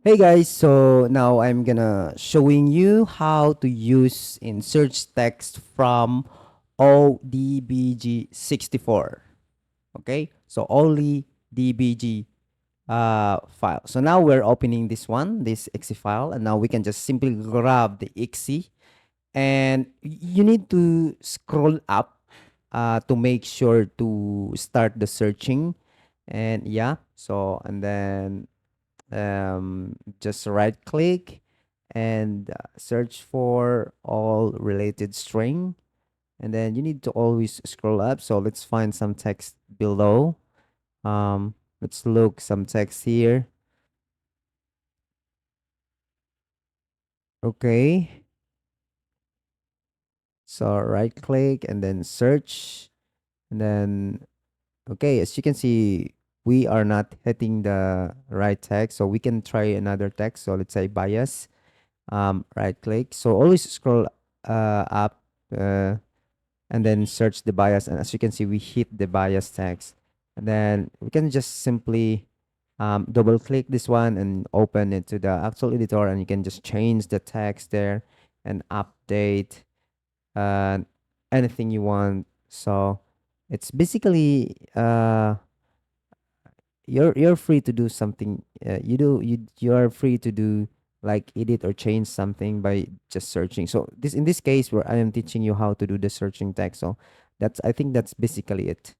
Hey guys, so now I'm gonna showing you how to use in search text from Ollydbg64. Okay, so Ollydbg file. So now we're opening this exe file, and now we can just simply grab the exe, and you need to scroll up to make sure to start the searching, and yeah. So and then just right click and search for all related string, and then you need to always scroll up. So let's find some text below. Let's look some text here. Okay, so right click and then search, and then okay, as you can see, we are not hitting the right text, so we can try another text. So let's say bias. Right click, so always scroll up, uh, and then search the bias, and as you can see, we hit the bias text, and then we can just simply double click this one and open it to the actual editor, and you can just change the text there and update uh, anything you want. So it's basically you're free to do something. You are free to do like edit or change something by just searching. So this in this case where I am teaching you how to do the searching text. So I think that's basically it.